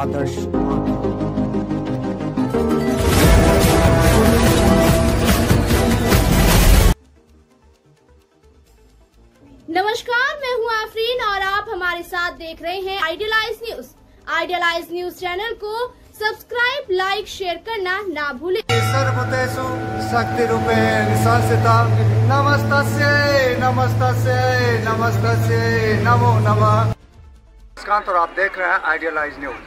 आदर्श। नमस्कार, मैं हूं आफरीन और आप हमारे साथ देख रहे हैं idealize news. Idealize news channel को सब्सक्राइब, लाइक, शेयर करना ना भूलें। सर्वभूतेषु शक्तिरूपेण संस्थिता नमस्तस्यै नमस्तस्यै नमस्तस्यै नमो नमः। नमस्कार, और आप देख रहे हैं आइडियलाइज न्यूज।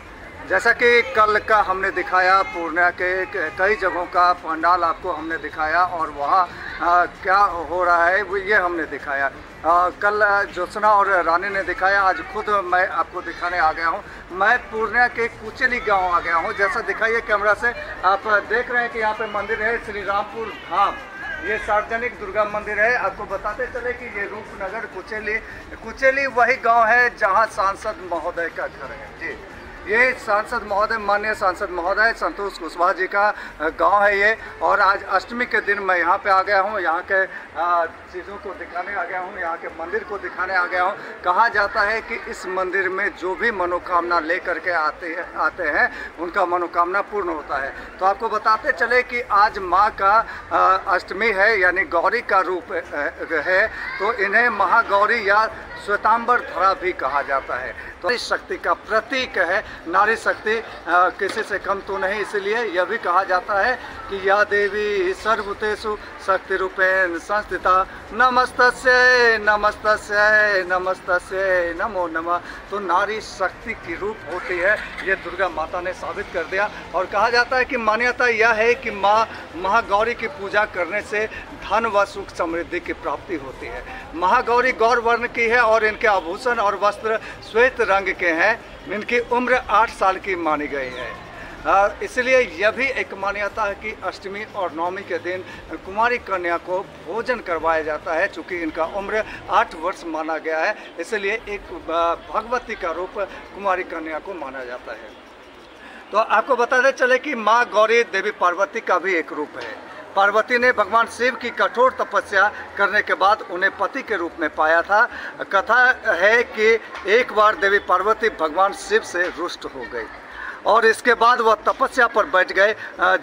जैसा कि कल का हमने दिखाया, पूर्णिया के कई जगहों का पंडाल आपको हमने दिखाया और वहाँ क्या हो रहा है वो ये हमने दिखाया। कल ज्योत्सना और रानी ने दिखाया, आज खुद मैं आपको दिखाने आ गया हूँ। मैं पूर्णिया के कुचेली गांव आ गया हूँ। जैसा दिखाइए कैमरा से, आप देख रहे हैं कि यहाँ पे मंदिर है श्री रामपुर धाम। ये सार्वजनिक दुर्गा मंदिर है। आपको बताते चले कि ये रूपनगर कुचेली वही गांव है जहां सांसद महोदय का घर है। जी, ये सांसद महोदय, माननीय सांसद महोदय संतोष कुशवाहा जी का गांव है ये। और आज अष्टमी के दिन मैं यहाँ पे आ गया हूँ, यहाँ के चीज़ों को दिखाने आ गया हूँ, यहाँ के मंदिर को दिखाने आ गया हूँ। कहा जाता है कि इस मंदिर में जो भी मनोकामना लेकर के आते हैं उनका मनोकामना पूर्ण होता है। तो आपको बताते चले कि आज माँ का अष्टमी है, यानी गौरी का रूप है, तो इन्हें महागौरी या श्वेतांबर धरा भी कहा जाता है। तो नारी शक्ति का प्रतीक है। नारी शक्ति किसी से कम तो नहीं, इसलिए यह भी कहा जाता है कि या देवी सर्वभूतेषु शक्ति रूपेण संस्थिता नमस्तस्यै नमस्तस्यै नमस्तस्यै नमो नमः। तो नारी शक्ति की रूप होती है, ये दुर्गा माता ने साबित कर दिया। और कहा जाता है कि मान्यता यह है कि माँ महागौरी की पूजा करने से धन व सुख समृद्धि की प्राप्ति होती है। महागौरी गौर वर्ण की है और इनके आभूषण और वस्त्र श्वेत रंग के हैं। इनकी उम्र 8 साल की मानी गई है। इसलिए यह भी एक मान्यता है कि अष्टमी और नवमी के दिन कुमारी कन्या को भोजन करवाया जाता है। चूँकि इनका उम्र 8 वर्ष माना गया है, इसलिए एक भगवती का रूप कुमारी कन्या को माना जाता है। तो आपको बताते चले कि माँ गौरी देवी पार्वती का भी एक रूप है। पार्वती ने भगवान शिव की कठोर तपस्या करने के बाद उन्हें पति के रूप में पाया था। कथा है कि एक बार देवी पार्वती भगवान शिव से रुष्ट हो गई और इसके बाद वह तपस्या पर बैठ गए।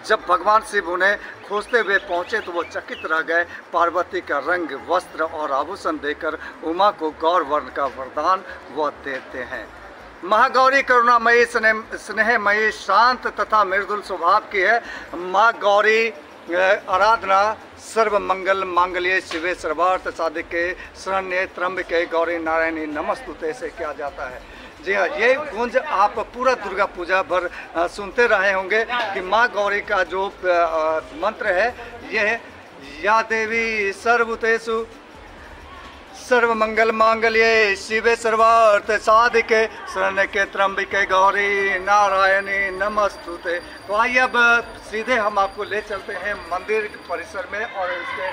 जब भगवान शिव उन्हें खोजते हुए पहुँचे तो वो चकित रह गए। पार्वती का रंग, वस्त्र और आभूषण देकर उमा को गौर वर्ण का वरदान वह देते हैं। महागौरी करुणामयी, स्नेहमयी, शांत तथा मृदुल स्वभाव की है। माँ गौरी आराधना सर्व मंगल मांगल्ये शिवे सर्वार्थ साधिके शरण्ये त्र्यंबके गौरी नारायणी नमस्तुते से किया जाता है। जी हाँ, ये गुंज आप पूरा दुर्गा पूजा भर सुनते रहे होंगे कि माँ गौरी का जो मंत्र है ये है, या देवी सर्वभूतेषु सर्वमंगल मांगल्ये शिवे सर्वार्थ साधिके शरण्ये त्र्यंबके गौरी नारायणी नमस्तुते। तो आइए अब सीधे हम आपको ले चलते हैं मंदिर परिसर में और इसके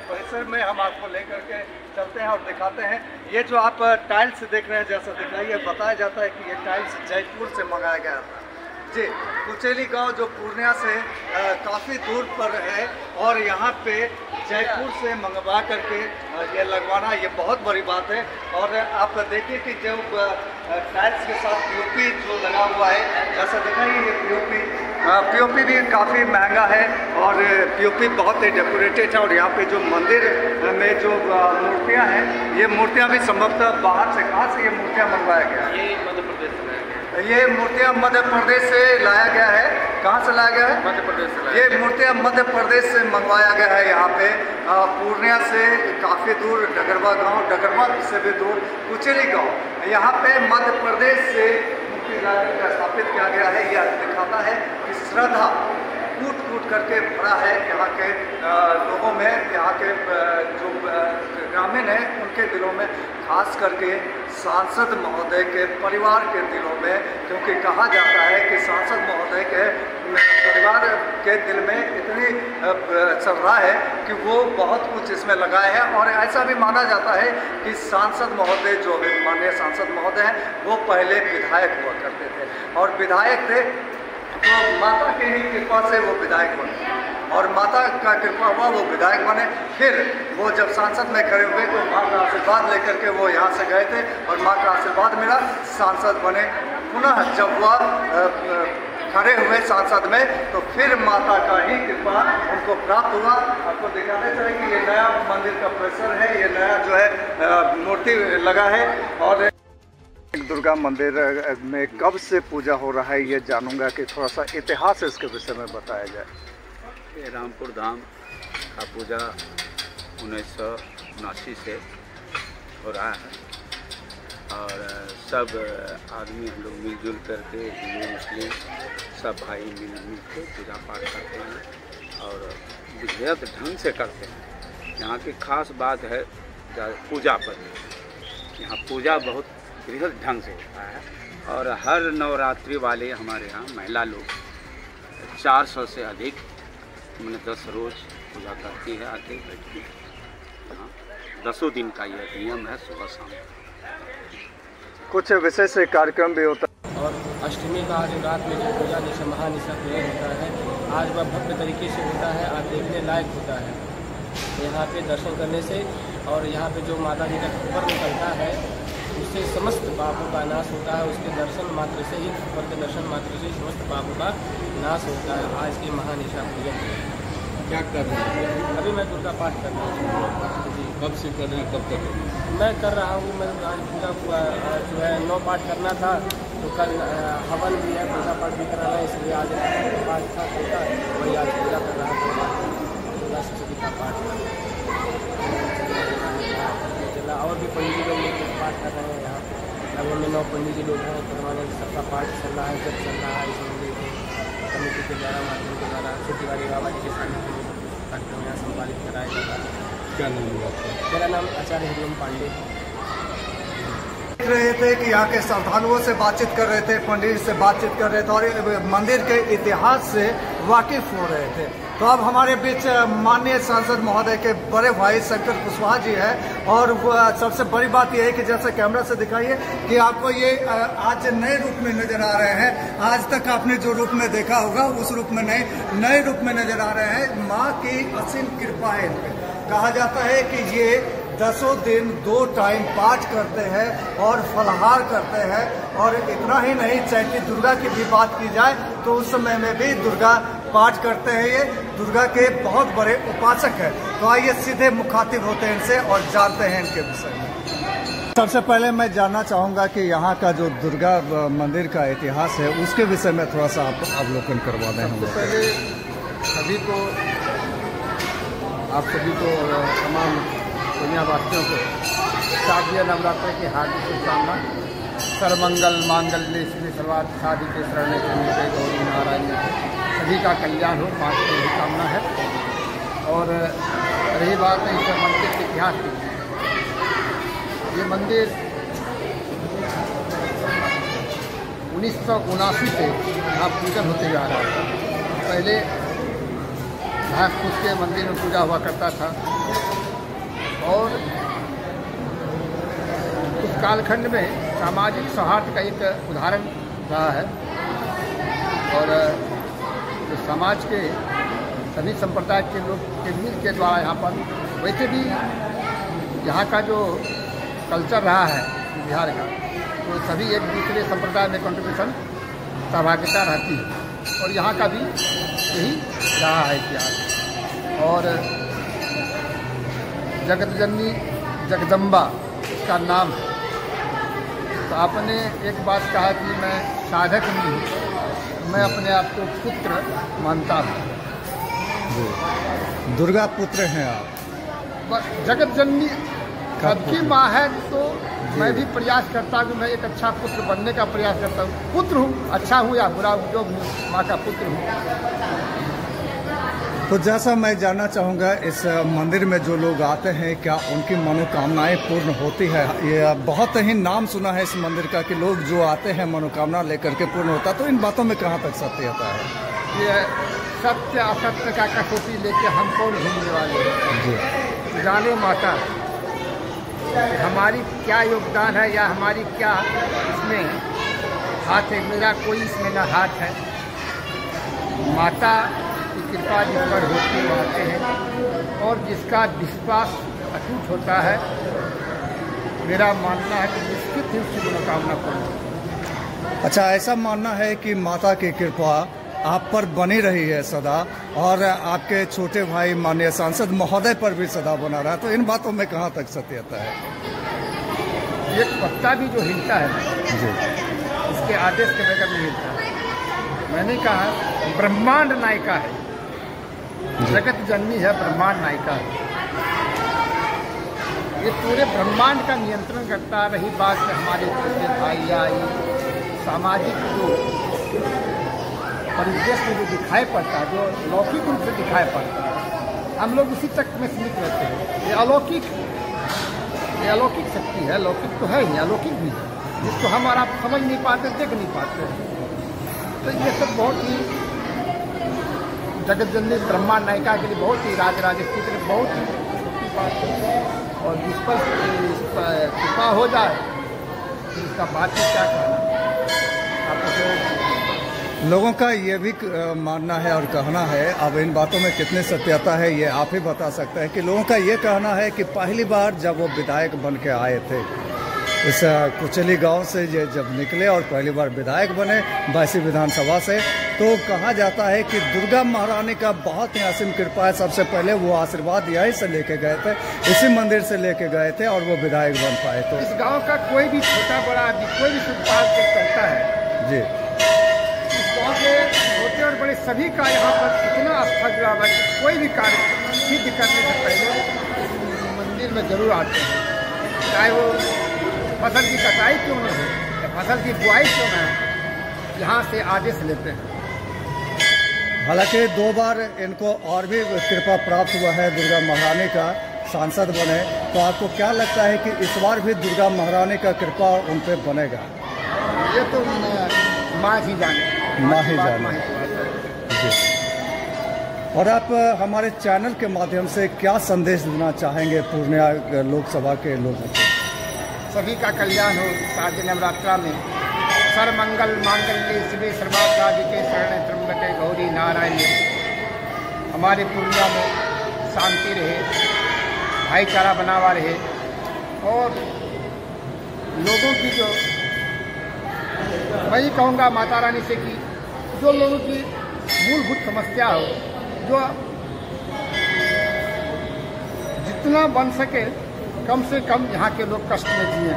परिसर में हम आपको लेकर के चलते हैं और दिखाते हैं। ये जो आप टाइल्स देख रहे हैं, जैसा दिखाइए, बताया जाता है कि ये टाइल्स जयपुर से मंगाया गया था। जी, कुचेली गांव जो पूर्णिया से काफ़ी दूर पर है और यहाँ पे जयपुर से मंगवा करके ये लगवाना ये बहुत बड़ी बात है। और आप देखिए कि जो टाइल्स के साथ पीओपी जो लगा हुआ है, जैसा दिखाइए ये पीओपी भी काफ़ी महंगा है और पीओपी बहुत ही डेकोरेटेड है। और यहाँ पे जो मंदिर में जो मूर्तियाँ हैं, ये मूर्तियाँ भी संभवतः बाहर से, कहाँ से ये मूर्तियाँ मंगवाया गया है? ये मध्य प्रदेश से, ये मूर्तियाँ मध्य प्रदेश से लाया गया है। कहाँ से लाया गया है? मध्य प्रदेश से। ये मूर्तियाँ मध्य प्रदेश से मंगवाया गया है। यहाँ पे पूर्णिया से काफ़ी दूर डगरवा गांव, डगरवा से भी दूर कुचेली गांव, यहाँ पे मध्य प्रदेश से मूर्ति लाकर स्थापित किया गया है। यह दिखाता है कि श्रद्धा कूट कूट करके भरा है यहाँ के लोगों में, यहाँ के जो ग्रामीण हैं उनके दिलों में, खास करके सांसद महोदय के परिवार के दिलों में। क्योंकि कहा जाता है कि सांसद महोदय के परिवार के दिल में इतनी श्रद्धा है कि वो बहुत कुछ इसमें लगाए हैं। और ऐसा भी माना जाता है कि सांसद महोदय जो माननीय सांसद महोदय हैं वो पहले विधायक हुआ करते थे और विधायक थे तो माता की ही कृपा से वो विधायक बने और माता का कृपा हुआ वो विधायक बने। फिर वो जब सांसद में खड़े हुए तो माँ का आशीर्वाद लेकर के वो यहाँ से गए थे और माँ का आशीर्वाद मिला, सांसद बने। पुनः जब वह खड़े हुए सांसद में, तो फिर माता का ही कृपा उनको प्राप्त हुआ। आपको दिखाते चले कि ये नया मंदिर का परिसर है, ये नया जो है मूर्ति लगा है। और दुर्गा मंदिर में कब से पूजा हो रहा है ये जानूंगा कि थोड़ा सा इतिहास इसके विषय में बताया जाए। ये रामपुर धाम का पूजा 1979 से हो रहा है और सब आदमी हम लोग मिलजुल करके, हिंदू मुस्लिम सब भाई मिल के पूजा पाठ करते हैं और बृहद ढंग से करते हैं। यहाँ की खास बात है पूजा पर, यहाँ पूजा बहुत बृहद ढंग से होता है और हर नवरात्रि वाले हमारे यहाँ महिला लोग 400 से अधिक मैंने 10 रोज़ पूजा करती है आके बैठती है। हाँ 10 दिन का यह नियम है, सुबह शाम कुछ विशेष कार्यक्रम भी होता है। और अष्टमी का आज रात में जो पूजा जैसे महानिशा प्रेयर होता है, आज वह भव्य तरीके से होता है, आज देखने लायक होता है। यहाँ पे दर्शन करने से और यहाँ पे जो माता जी का खबर निकलता है उससे समस्त पापों का नाश होता है। उसके दर्शन मात्र से ही, खबर के दर्शन मात्र से समस्त पापों का नाश होता है। आज की महानिशा पूजन क्या कर रहे हैं? अभी मैं दुर्गा पाठ कर रहा हूँ जी। कब से कर रहे हैं, कब तक? मैं कर रहा हूँ। मैं आज पूजा जो है 9 पाठ करना था, तो कल हवन भी है, पूजा पाठ भी कराना है, इसलिए आज पाठ था होता है, वही आज पूजा कर रहा था। 16 सरस्वती का पाठ चला और भी पंडित लोग मिलकर पाठ कर रहे हैं। यहाँ लगभग में 9 पंडित जी लोग हैं, परमानेंट सबका पाठ चल रहा है, जब चल रहा है। इस मंदिर कमेटी के द्वारा, माध्यम के द्वारा छोटी बाबा जी के सामने कार्यक्रम यहाँ संपादित कराया जाता है। क्या नाम है आपका? मेरा नाम आचार्य हरिओम पांडे। देख रहे थे कि यहाँ के श्रद्धालुओं से बातचीत कर रहे थे, पंडित से बातचीत कर रहे थे और मंदिर के इतिहास से वाकिफ हो रहे थे। तो अब हमारे बीच माननीय सांसद महोदय के बड़े भाई शंकर कुशवाहा जी है। और सबसे बड़ी बात यह है कि जैसे कैमरा से दिखाइए कि आपको ये आज नए रूप में नजर आ रहे हैं। आज तक आपने जो रूप में देखा होगा उस रूप में नहीं, नए रूप में नजर आ रहे हैं। माँ की असीम कृपा है इन पे। कहा जाता है कि ये 10 दिन 2 टाइम पाठ करते हैं और फलाहार करते हैं। और इतना ही नहीं, चैती दुर्गा की भी बात की जाए तो उस समय में भी दुर्गा पाठ करते हैं। ये दुर्गा के बहुत बड़े उपासक हैं। तो आइए सीधे मुखातिब होते हैं इनसे और जानते हैं इनके विषय में। सबसे पहले मैं जानना चाहूँगा कि यहाँ का जो दुर्गा मंदिर का इतिहास है उसके विषय में थोड़ा सा आप अवलोकन करवा दें। सबसे पहले आप सभी को तमाम दुनिया वासियों को शारदीय नवरात्र की हार्दिक शुभकामना। सर्वमंगल मांगल्य श्री सर्वार्थ साधिके शरण्य त्र्यंबके गौरी नारायणी। सभी का कल्याण हो, माँ की यही कामना है। और रही बात है इस मंदिर के इतिहास की, ये मंदिर 1979 से यहाँ पूजन होते जा रहा है। पहले घास फूस के मंदिर में पूजा हुआ करता था और उस कालखंड में सामाजिक सौहार्द का एक उदाहरण रहा है। और जो समाज के सभी संप्रदाय के लोग के मिल के द्वारा यहाँ पर, वैसे भी यहाँ का जो कल्चर रहा है बिहार का, तो सभी एक दूसरे संप्रदाय में कंट्रीब्यूशन सहभागिता रहती है। और यहाँ का भी यही रहा है इतिहास। और जगत जननी जगदम्बा इसका नाम है। तो आपने एक बात कहा कि मैं साधक नहीं हूँ, मैं अपने आप को पुत्र मानता हूँ। दुर्गा पुत्र हैं आप। जगत जननी सबकी माँ है, तो मैं भी प्रयास करता हूँ कि मैं एक अच्छा पुत्र बनने का प्रयास करता हूँ। पुत्र हूँ, अच्छा हूँ या बुरा हूँ, जो माँ का पुत्र हूँ। तो जैसा मैं जानना चाहूँगा, इस मंदिर में जो लोग आते हैं क्या उनकी मनोकामनाएं पूर्ण होती है? ये बहुत ही नाम सुना है इस मंदिर का कि लोग जो आते हैं मनोकामना लेकर के पूर्ण होता। तो इन बातों में कहाँ तक सत्यता है? ये सत्य असत्य का कसौटी लेके हम कौन घूमने वाले हैं? जानो माता हमारी क्या योगदान है या हमारी क्या इसमें हाथ है। मेरा कोई इसमें ना हाथ है। माता की कृपा जिस पर होती वो आते हैं। और जिसका विश्वास अटूट होता है, मेरा मानना है कि निश्चित ही उसकी मनोकामना पूर्ण। अच्छा, ऐसा मानना है कि माता की कृपा आप पर बनी रही है सदा, और आपके छोटे भाई माननीय सांसद महोदय पर भी सदा बना रहा है, तो इन बातों में कहाँ तक सत्यता है? एक पत्ता भी जो हिलता है जी, इसके आदेश के बगैर नहीं हिलता। मैंने कहा ब्रह्मांड नायिका है, जगत जननी है, ब्रह्मांड नायिका है। ये पूरे ब्रह्मांड का नियंत्रण करता। रही बात हमारे छोटे भाई या सामाजिक जो परिवेश में जो दिखाई पड़ता है, जो लौकिक रूप से दिखाई पड़ता है, हम लोग उसी तक में सीमित रहते हैं। ये अलौकिक शक्ति है, लौकिक तो है ही, अलौकिक भी है, जिसको हम और आप समझ नहीं पाते, देख नहीं पाते। तो ये सब बहुत ही जगत जननी ब्रह्मांड नायिका के लिए बहुत ही राजराजेश्वरी के लिए बहुत ही छोटी बात है। और जिस पर कृपा हो जाए तो इसका बात ही क्या कहना। आपको लोगों का ये भी मानना है और कहना है, अब इन बातों में कितनी सत्यता है ये आप ही बता सकते हैं, कि लोगों का ये कहना है कि पहली बार जब वो विधायक बन के आए थे इस कुचली गांव से, जब निकले और पहली बार विधायक बने बायसी विधानसभा से, तो कहा जाता है कि दुर्गा महारानी का बहुत ही असीम कृपा है। सबसे पहले वो आशीर्वाद यहीं से लेके गए थे, इसी मंदिर से लेके गए थे, और वो विधायक बन पाए। तो इस गांव का कोई भी छोटा बड़ा आदमी कोई भी शुभ कार्य करता है जी, इस गांव के छोटे और बड़े सभी का यहाँ पर इतना आस्था जुड़ा हुआ है कि कोई भी कार्य सिद्ध करने से पहले मंदिर में जरूर आते हैं। चाहे वो फसल की कटाई क्यों न हो या फसल की बुआई क्यों न हो, यहाँ से आदेश लेते हैं। हालांकि 2 बार इनको और भी कृपा प्राप्त हुआ है दुर्गा महारानी का, सांसद बने, तो आपको क्या लगता है कि इस बार भी दुर्गा महारानी का कृपा उन पर बनेगा? ये तो माँ ही जाने, माँ ही जाने। जी। और आप हमारे चैनल के माध्यम से क्या संदेश देना चाहेंगे पूर्णिया लोकसभा के लोगों को? सभी का कल्याण हो। शारदीय नवरात्रा में सर्वमंगल मांगल्ये शिवे सर्वार्थसाधिके शरण्ये त्र्यंबके गौरी नारायणी। हमारे पूर्णिया में शांति रहे, भाईचारा बना हुआ रहे, और लोगों की जो मैं ये कहूँगा माता रानी से कि जो लोगों की मूलभूत समस्या हो, जो जितना बन सके कम से कम यहाँ के लोग कष्ट में जिए,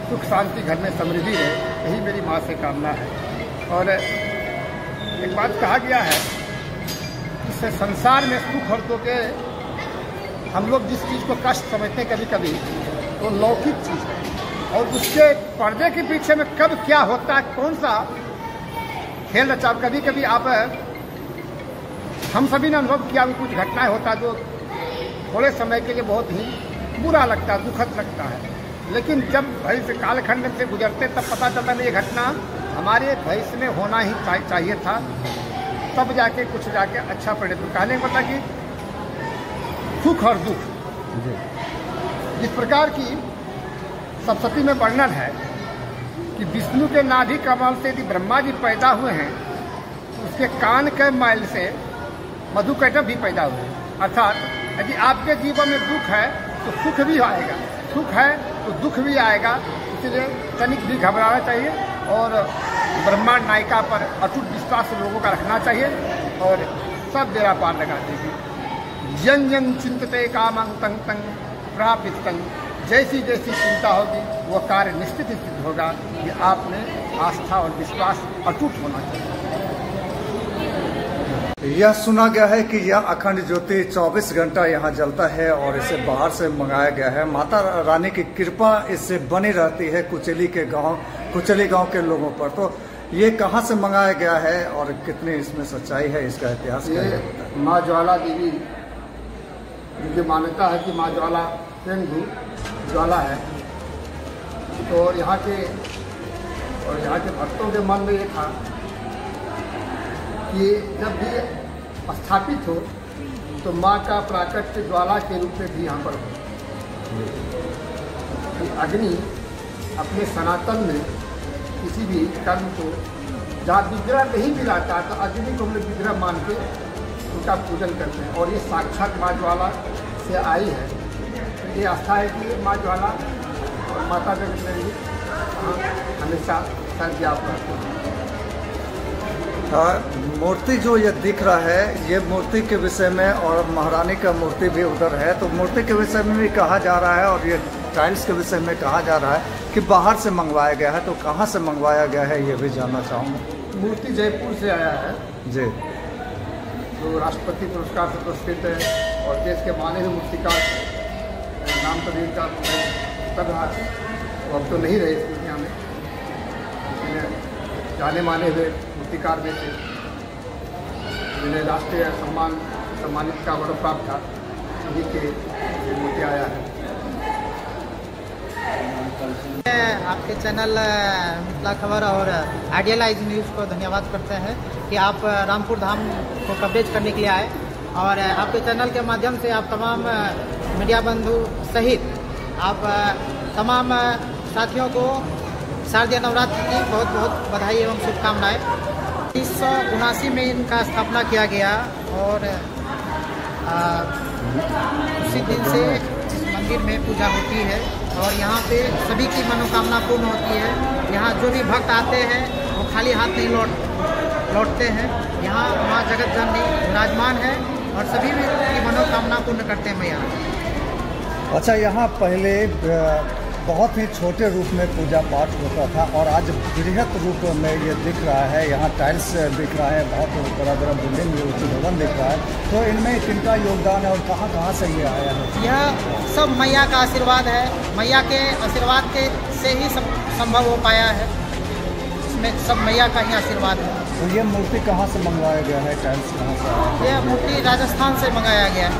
सुख शांति घर में समृद्धि रहे, यही मेरी माँ से कामना है। और एक बात कहा गया है, इससे संसार में सुख और दुख के हम लोग जिस चीज़ को कष्ट समझते हैं कभी कभी, तो लौकिक चीज़ है, और उसके पर्दे के पीछे में कब क्या होता है, कौन सा खेल रचा। कभी कभी आप हम सभी ने अनुभव किया, कुछ घटनाएं होता जो थोड़े समय के लिए बहुत ही बुरा लगता है, दुखद लगता है, लेकिन जब भविष्य कालखंड से गुजरते तब पता चलता है ये घटना हमारे भविष्य में होना ही चाहिए था, तब जाके कुछ जाके अच्छा पड़े। तो कहने को पता कि सुख और दुख जिस प्रकार की सप्तशती में वर्णन है कि विष्णु के नाभि कमल से यदि ब्रह्मा जी पैदा हुए हैं, तो उसके कान के मैल से मधुकैटभ भी पैदा हुए हैं। अर्थात यदि आपके जीवन में दुख है तो सुख भी आएगा, सुख है तो दुख भी आएगा। इसलिए तनिक भी घबराना चाहिए, और ब्रह्मांड नायिका पर अटूट विश्वास लोगों का रखना चाहिए, और सब बेड़ा पार लगा देगी। यं यं चिंतते कामं तं तं प्रापित तं। जैसी जैसी चिंता होगी वो कार्य निश्चित ही सिद्ध होगा। ये आप में आस्था और विश्वास अटूट होना चाहिए। यह सुना गया है कि यह अखंड ज्योति 24 घंटा यहाँ जलता है, और इसे बाहर से मंगाया गया है। माता रानी की कृपा इससे बनी रहती है कुचली गांव के लोगों पर। तो ये कहाँ से मंगाया गया है और कितनी इसमें सच्चाई है, इसका इतिहास क्या है? माँ ज्वाला देवी, जिनकी मान्यता है कि माँ ज्वाला स्वयं ज्वाला है, तो यहाँ के भक्तों के मन में ये था कि जब भी स्थापित हो तो माँ का प्राकट्य ज्वाला के रूप में भी यहाँ पर हो। अग्नि अपने सनातन में किसी भी कर्म को जहाँ विग्रह नहीं मिलाता तो अग्नि को हम लोग विग्रह मान के उनका पूजन करते हैं, और ये साक्षात माँ ज्वाला से आई है। ये आस्था है कि माँ ज्वाला और माता जगत हमेशा शायद जी आप मूर्ति जो ये दिख रहा है, ये मूर्ति के विषय में, और महारानी का मूर्ति भी उधर है, तो मूर्ति के विषय में भी कहा जा रहा है और ये टाइल्स के विषय में कहा जा रहा है कि बाहर से मंगवाया गया है। तो कहाँ से मंगवाया गया है ये भी जानना चाहूँगा। मूर्ति जयपुर से आया है जी, जो राष्ट्रपति पुरस्कार से पुरस्कृत है और देश के माने हुए मूर्तिकार नाम तो इनका कर रहा है, वो अब तो नहीं रहे इस दुनिया में, इसलिए जाने माने हुए मूर्तिकार में थे जिन्हें राष्ट्रीय सम्मानित का अवार्ड प्राप्त था, उन्हीं के मूर्ति आया है। आपके चैनल मिथिला खबर और आइडियलाइज न्यूज़ को धन्यवाद करते हैं कि आप रामपुर धाम को कवरेज करने के लिए आए, और आपके चैनल के माध्यम से आप तमाम मीडिया बंधु सहित आप तमाम साथियों को शारदीय नवरात्रि की बहुत बहुत बधाई एवं शुभकामनाएं। 1979 में इनका स्थापना किया गया और उसी दिन से इस मंदिर में पूजा होती है और यहाँ पे सभी की मनोकामना पूर्ण होती है। यहाँ जो भी भक्त आते हैं वो खाली हाथ नहीं लौटते हैं। यहाँ माँ जगत जननी विराजमान है और सभी की मनोकामना पूर्ण करते हैं मैया। अच्छा, यहाँ पहले बहुत ही छोटे रूप में पूजा पाठ होता था और आज बृहत रूप में ये दिख रहा है। यहाँ टाइल्स दिख रहा है, बहुत बड़ा बड़ा बिल्डिंग उच्च भवन दिख रहा है। तो इनमें किनका योगदान है और कहाँ कहाँ से ये आया है? यह सब मैया का आशीर्वाद है। मैया के आशीर्वाद के से ही सब संभव हो पाया है। इसमें सब मैया का ही आशीर्वाद है। तो ये मूर्ति कहाँ से मंगवाया गया है? टाइल्स कहाँ से आया है? यह मूर्ति राजस्थान से मंगाया गया है,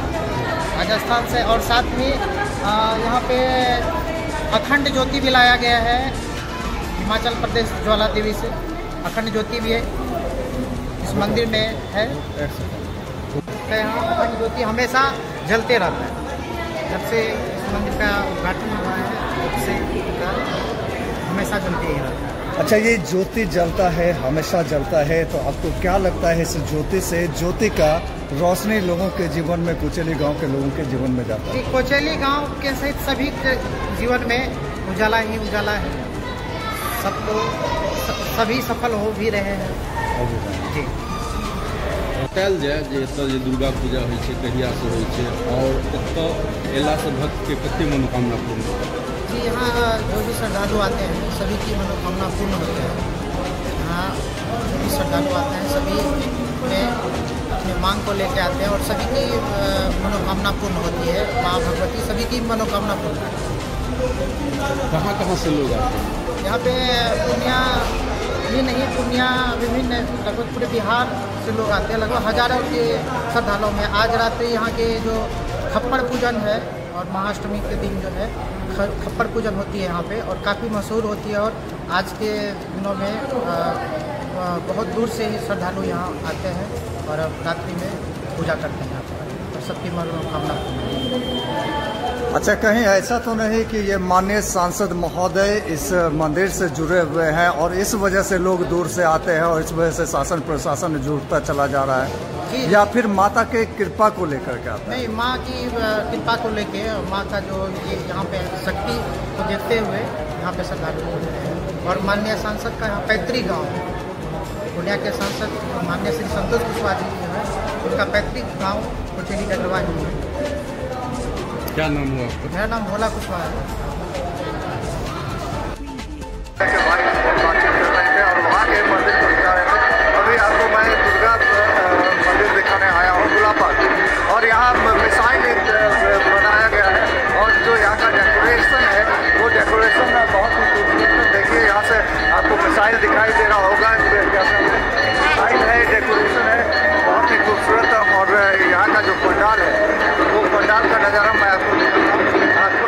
राजस्थान से। और साथ में यहाँ पे अखंड ज्योति भी लाया गया है हिमाचल प्रदेश ज्वाला देवी से। अखंड ज्योति भी है इस मंदिर में है। यहाँ अखंड ज्योति हमेशा जलते रहता है। जब से इस मंदिर का उद्घाटन हुआ है तब से हमेशा जलते ही रहता है। अच्छा, ये ज्योति जलता है, हमेशा जलता है, तो आपको क्या लगता है इस ज्योति से, ज्योति का रोशनी लोगों के जीवन में, कोचेली गांव के लोगों के जीवन में जाता है? कोचेली गांव के सहित सभी के जीवन में उजाला ही उजाला है। सबको सभी सफल हो भी रहे हैं जी। बतायल जाए जे एतऽ जे दुर्गा पूजा होइ छै कहिया से होइ छै और एतऽ एला से भक्त के कते मनोकामना पूर्ण होता है? जी, यहाँ जो भी श्रद्धालु आते हैं सभी की मनोकामना पूर्ण होती है। यहाँ जो भी श्रद्धालु आते हैं सभी अपने मांग को लेकर आते हैं और सभी की मनोकामना पूर्ण होती है। माँ भगवती सभी की मनोकामना पूर्ण करती है। कहाँ कहाँ से लोग आते हैं? यहाँ पे पूर्णिया ही नहीं, पूर्णिया विभिन्न लगभग पूरे बिहार से लोग आते हैं। लगभग हजारों के श्रद्धालुओं में आज रात्रि यहाँ के जो खप्पड़ पूजन है और महाअष्टमी के दिन जो है खप्पड़ पूजन होती है यहाँ पे और काफ़ी मशहूर होती है। और आज के दिनों में बहुत दूर से ही श्रद्धालु यहाँ आते हैं और रात्रि में पूजा करते हैं यहाँ पर और सबकी मनोकामना पूर्ण। अच्छा, कहीं ऐसा तो नहीं कि ये माननीय सांसद महोदय इस मंदिर से जुड़े हुए हैं और इस वजह से लोग दूर से आते हैं और इस वजह से शासन प्रशासन जुड़ता चला जा रहा है, या फिर माता के कृपा को लेकर के आता है? नहीं, माँ की कृपा को लेके, माँ का जो ये यहाँ पे शक्ति को देखते हुए यहाँ पे श्रद्धालु होते हैं। और माननीय सांसद का यहाँ पैतृक गाँव पूर्णिया के सांसद माननीय श्री संतोष कुशवाहा जी जो है उनका पैतृक गाँव कोचेली डगरवा जी है। क्या नाम हुआ आपका? मेरा नाम भोला कुशवाहा है। बातचीत कर रहे थे और वहाँ के मंदिर को दिखा रहे थे। अभी आपको मैं दुर्गा मंदिर दिखाने आया हूँ गुलापात, और यहाँ मिसाइल बनाया गया है और जो यहाँ का डेकोरेशन है वो डेकोरेशन बहुत ही खूबसूरत। देखिए, यहाँ से आपको मिसाइल दिखाई दे रहा होगा। मिसाइल है, डेकोरेशन है, बहुत ही खूबसूरत। और यहाँ का जो पंडाल है वो पंडाल का नज़ारा मैं आपको दिखाता हूँ। आपको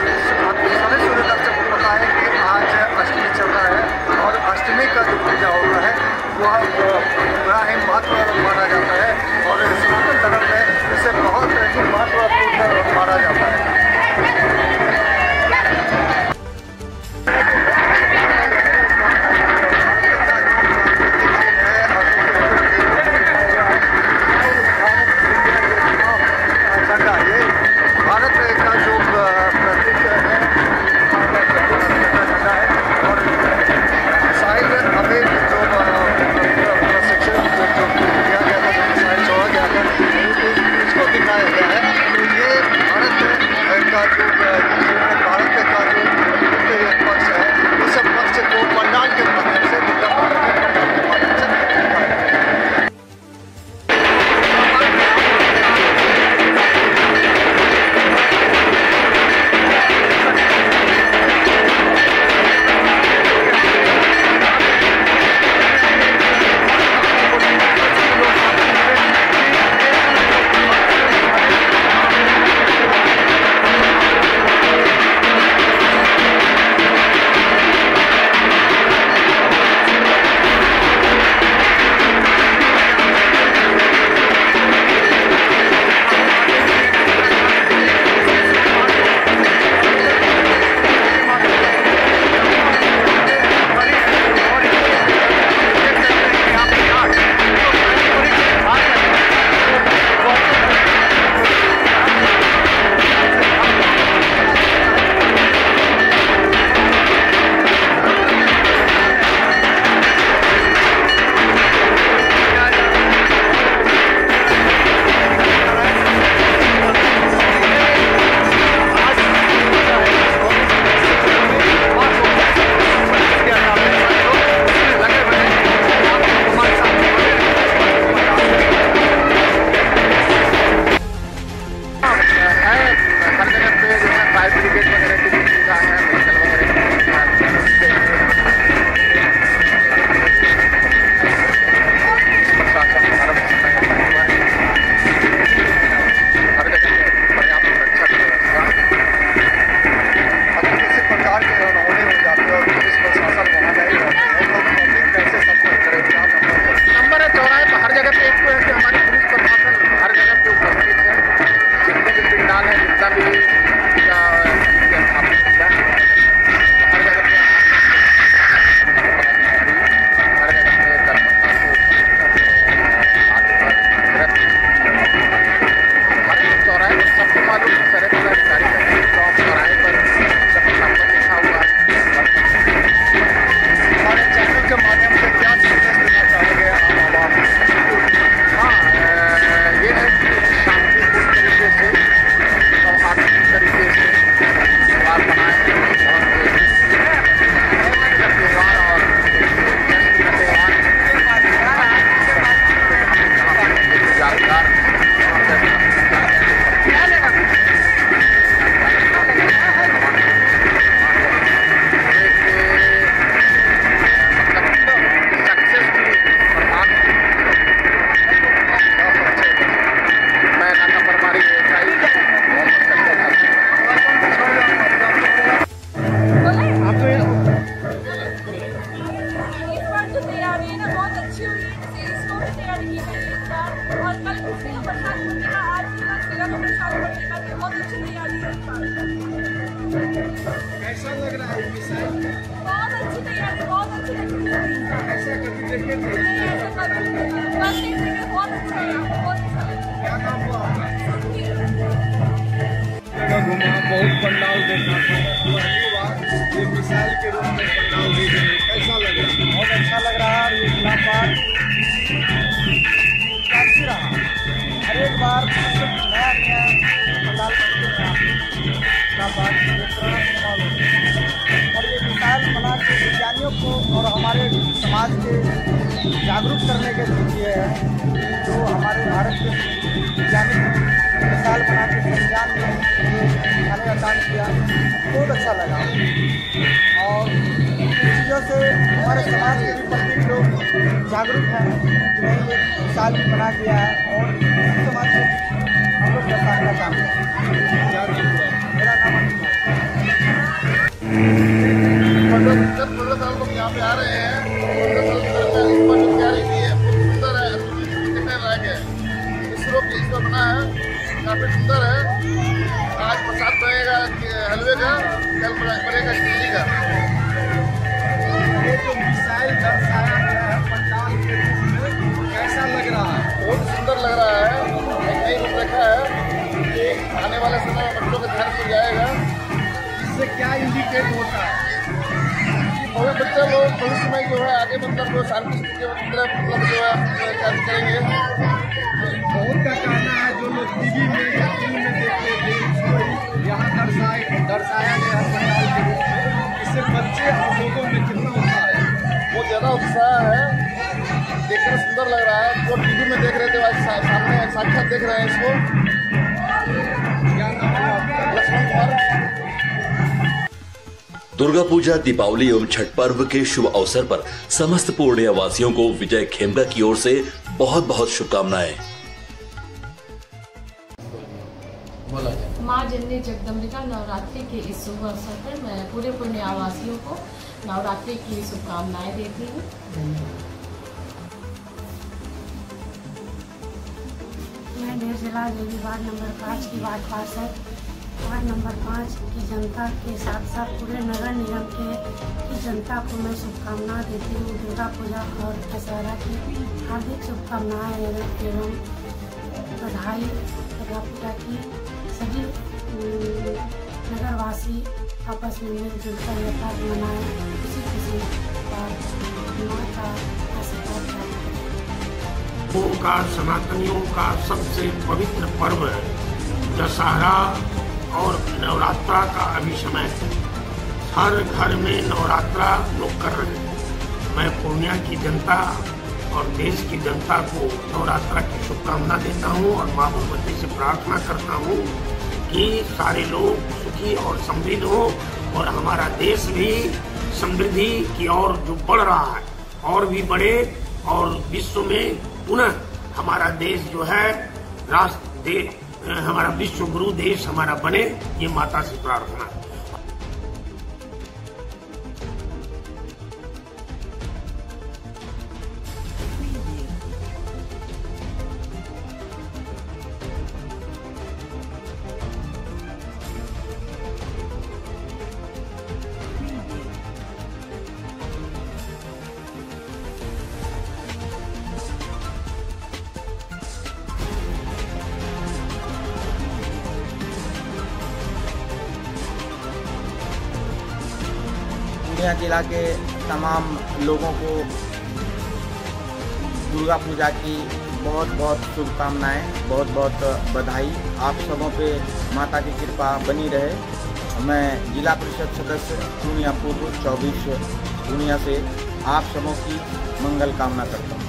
बहुत अच्छी तैयारी है। कैसा लग रहा है मिसाइल? बहुत अच्छी तैयारी, बहुत अच्छी लगी। ऐसा कभी देखे थे? बहुत अच्छा है, बहुत अच्छा है। क्या नाम हुआ आपका? जगह घुमा, बहुत पंडाल देखा, पहली बार ये मिसाइल के रूप में पंडाल देख रहे हैं, कैसा लग रहा है? बहुत अच्छा लग रहा है। और ये इलाहाबाद अच्छी रहा, हर एक बार नया नया पंडाल बनते हैं इलाहाबाद और ये मिसाइल बना के विज्ञानियों को और हमारे समाज के जागरूक करने के लिए है, जो हमारे भारत के वैज्ञानिक मिसाइल बना के संविधान में दिखाने का काम किया, बहुत अच्छा लगा। और इन चीज़ों से हमारे समाज के भी प्रति लोग जागरूक हैं कि नहीं ये मिसाइल भी बना दिया है और समाज से हम लोग बताने का काम करें। मेरा नाम अनिल है। 15 साल लोग यहाँ पे आ रहे हैं। 15 साल इस पर जो तैयारी की है बहुत सुंदर है, देखने लायक है। इसरो की इसमें बना है, काफी सुंदर है। आज प्रसाद बनेगा हलवे का, कल बनेगा चिल्ली का। ये जो मिसाइल दर्शाया गया है पंडाल के रूप में, कैसा लग रहा है? बहुत सुंदर लग रहा है। एक नई रूपरेखा है, ये आने वाले समय में बच्चों के ध्यान में जाएगा। इससे क्या इंडिकेट होता है? और बच्चे लोग भविष्य में जो है आगे मतलब जो साइंटिस्ट के मतलब जो है कार्य करेंगे। बहुत का कहना है जो लोग टीवी में या फिल्म में देखते थे उसको यहाँ दर्शाया गया है पंडाल के रूप में। इससे बच्चे और लोगों में कितना उत्साह है? बहुत ज़्यादा उत्साह है, देखकर सुंदर लग रहा है। जो टीवी में देख रहे थे आज सामने साक्षात देख रहे हैं इसको। क्या नाम है आपका? लक्ष्मण कुमार। दुर्गा पूजा, दीपावली एवं छठ पर्व के शुभ अवसर पर समस्त पूर्णिया वासियों को विजय खेमका की ओर से बहुत बहुत शुभकामनाएं। माँ जननी जगदम्बिका नवरात्रि के इस शुभ अवसर पर मैं पूरे पूर्णिया वासियों को नवरात्रि की शुभकामनाएं देती हूँ। मैं निर्जला देवी वार्ड नंबर 5 की वार्ड पार्षद वार्ड नंबर 5 की जनता के साथ साथ पूरे नगर निगम की जनता को मैं शुभकामनाएं देती हूँ। दुर्गा पूजा और दशहरा की हार्दिक शुभकामनाएं एवं बधाई। दुर्गा पूजा की सभी नगरवासी आपस में मिलजुल कर यह पर्व मनाएं, खुशी खुशी और माँ का आशीर्वाद प्राप्त करें। का सनातनियों का सबसे पवित्र पर्व है दशहरा और नवरात्रा का अभी समय है। हर घर में नवरात्रा लोग कर रहे हैं। मैं पूर्णिया की जनता और देश की जनता को नवरात्रा की शुभकामना देता हूं और मां भगवती से प्रार्थना करता हूं कि सारे लोग सुखी और समृद्ध हो और हमारा देश भी समृद्धि की ओर जो बढ़ रहा है और भी बढ़े और विश्व में पुनः हमारा देश जो है हमारा विश्व गुरु देश हमारा बने, ये माता से प्रार्थना है। पूर्णिया जिला के तमाम लोगों को दुर्गा पूजा की बहुत बहुत शुभकामनाएं, बहुत बहुत बधाई। आप सबों पे माता की कृपा बनी रहे। मैं जिला परिषद सदस्य पूर्णिया पूर्व 24 पूर्णिया से आप सबों की मंगल कामना करता हूँ।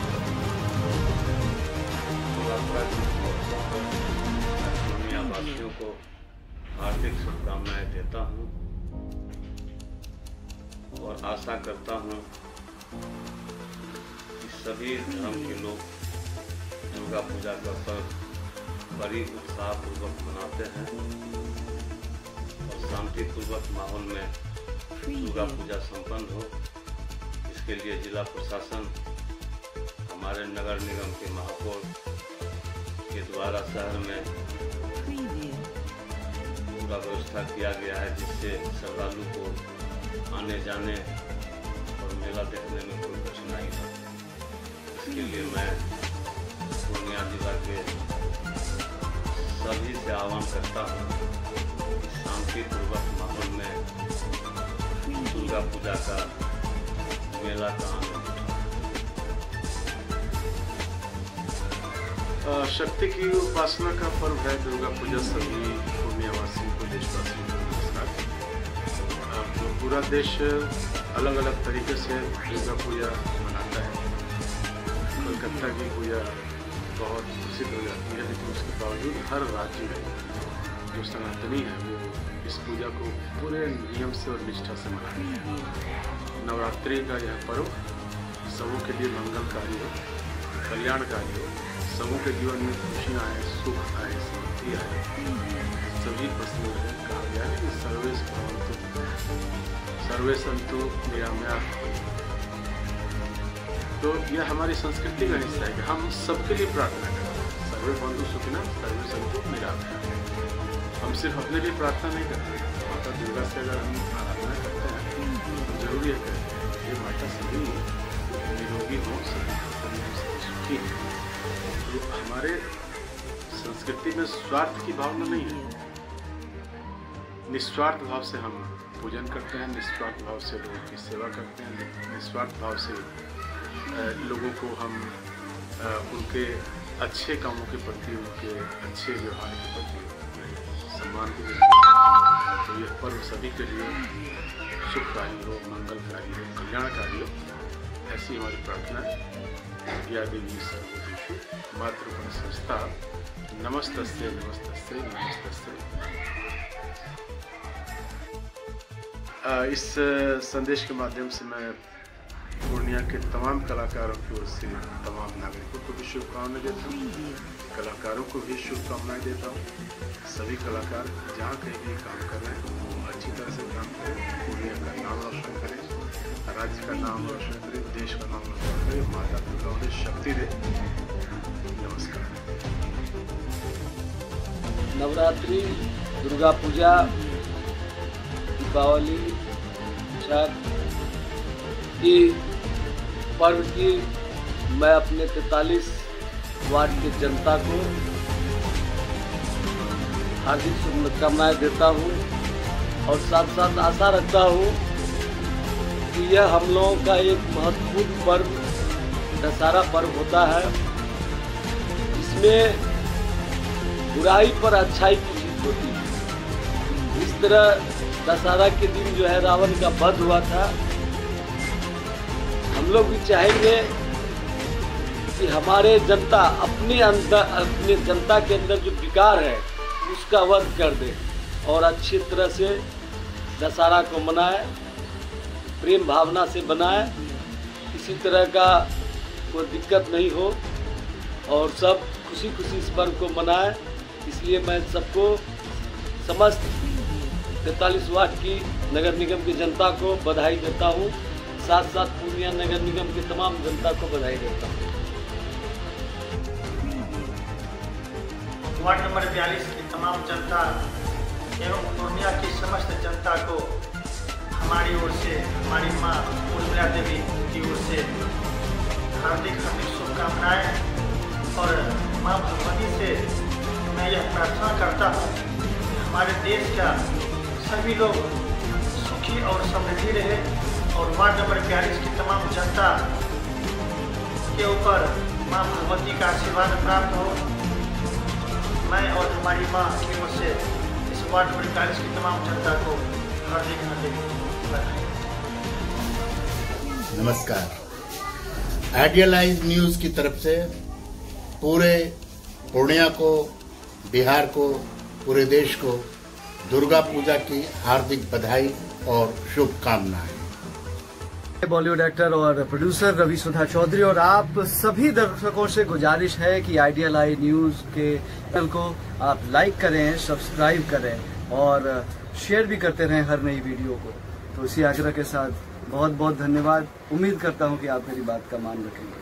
पूर्णिया वासियों को हार्दिक शुभकामनाएं देता हूँ और आशा करता हूँ कि सभी धर्म के लोग दुर्गा पूजा का पर्व बड़ी उत्साहपूर्वक मनाते हैं और शांतिपूर्वक माहौल में दुर्गा पूजा संपन्न हो। इसके लिए जिला प्रशासन, हमारे नगर निगम के महापौर के द्वारा शहर में का व्यवस्था किया गया है, जिससे श्रद्धालु को आने जाने और मेला देखने में कोई कठिनाई हो। इसके लिए मैं पूर्णिया जिला के सभी से आह्वान करता हूँ कि शांतिपूर्वक माहौल में दुर्गा पूजा का मेला का आनंद। शक्ति की उपासना का पर्व है दुर्गा पूजा। सभी पूर्णियावासियों को, देशवासियों को नमस्कार। पूरा देश अलग अलग तरीके से दुर्गा पूजा मनाता है। कलकत्ता की पूजा बहुत प्रसिद्ध हो जाती है, लेकिन उसके बावजूद हर राज्य में जो सनातनी है वो इस पूजा को पूरे नियम से और निष्ठा से मनाते हैं। नवरात्रि का यह पर्व सबों के लिए मंगलकारी हो, कल्याणकारी हो, सबों के जीवन में खुशियाँ आए, सुख आए, समृद्धि आए, सभी प्रश्नों में कहा गया है कि सर्वे संतु निरामया। तो यह हमारी संस्कृति का हिस्सा है कि हम सबके लिए प्रार्थना करें, सर्वे बंधु सुखिना सर्वे संतु निरामया। हम सिर्फ अपने लिए प्रार्थना नहीं करते, माता दुर्गा से अगर हम आराधना करते हैं तो जरूरी है कि ये माता सभी निरोगी हो, सभी सुखी हो। तो हमारे संस्कृति में स्वार्थ की भावना नहीं है। निस्वार्थ भाव से हम पूजन करते हैं, निस्वार्थ भाव से लोगों की सेवा करते हैं, निस्वार्थ भाव से लोगों को हम उनके अच्छे कामों के प्रति, उनके अच्छे व्यवहार के प्रति सम्मान को देते हैं। तो यह पर्व सभी के लिए सुखकारी हो, मंगलकारी हो, कल्याणकारी हो, ऐसी हमारी प्रार्थना है। या देवी सर्वभूतेषु मातृगुण संस्था नमस्तस्यै नमस्तस्यै नमस्तस्यै। इस संदेश के माध्यम से मैं पूर्णिया के तमाम कलाकारों की ओर से तमाम नागरिकों को भी शुभकामनाएं देता हूँ, कलाकारों को भी शुभकामनाएं देता हूँ। सभी कलाकार जहाँ कहीं भी काम कर रहे हैं वो अच्छी तरह से काम करें, पूर्णिया का नाम रोशन करें, राज्य का नाम रोशन करें, देश का नाम रोशन करें। माता दुर्गा उन्हें शक्ति दे। नमस्कार। नवरात्रि, दुर्गा पूजा, दीपावली, छठ की पर्व की मैं अपने 43 वार्ड की जनता को हार्दिक शुभकामनाएं देता हूं और साथ साथ आशा रखता हूं कि यह हम लोगों का एक महत्वपूर्ण पर्व दशहरा पर्व होता है, जिसमें बुराई पर अच्छाई की जीत होती है। इस तरह दशहरा के दिन जो है रावण का वध हुआ था। हम लोग भी चाहेंगे कि हमारे जनता अपने जनता के अंदर जो विकार है उसका वध कर दे और अच्छी तरह से दशहरा को मनाए, प्रेम भावना से बनाए, किसी तरह का कोई दिक्कत नहीं हो और सब खुशी खुशी इस पर्व को मनाए। इसलिए मैं सबको, समस्त 43 वार्ड की नगर निगम की जनता को बधाई देता हूँ, साथ साथ पूर्णिया नगर निगम की तमाम जनता को बधाई देता हूँ। वार्ड नंबर 42 की तमाम जनता एवं पूर्णिया की समस्त जनता को हमारी ओर से, हमारी माँ उर्मिला देवी की ओर से हार्दिक शुभकामनाएं और माँ भगवती से मैं यह प्रार्थना करता हूँ कि हमारे देश का सभी लोग सुखी और समृद्धि रहे और वार्ड नंबर 42 की तमाम जनता के ऊपर माँ भगवती का आशीर्वाद प्राप्त हो। मैं और हमारी माँ की ओर से इस वार्ड नंबर 42 की तमाम जनता को हार्दिक बधाई। नमस्कार। आइडियलाइज न्यूज़ की तरफ से पूरे पूर्णिया को, बिहार को, पूरे देश को दुर्गा पूजा की हार्दिक बधाई और शुभकामनाएं। बॉलीवुड एक्टर और प्रोड्यूसर रवि सुधा चौधरी और आप सभी दर्शकों से गुजारिश है कि आइडियल आई न्यूज़ के चैनल को आप लाइक करें, सब्सक्राइब करें और शेयर भी करते रहें हर नई वीडियो को। तो इसी आग्रह के साथ बहुत बहुत धन्यवाद। उम्मीद करता हूं कि आप मेरी बात का मान रखेंगे।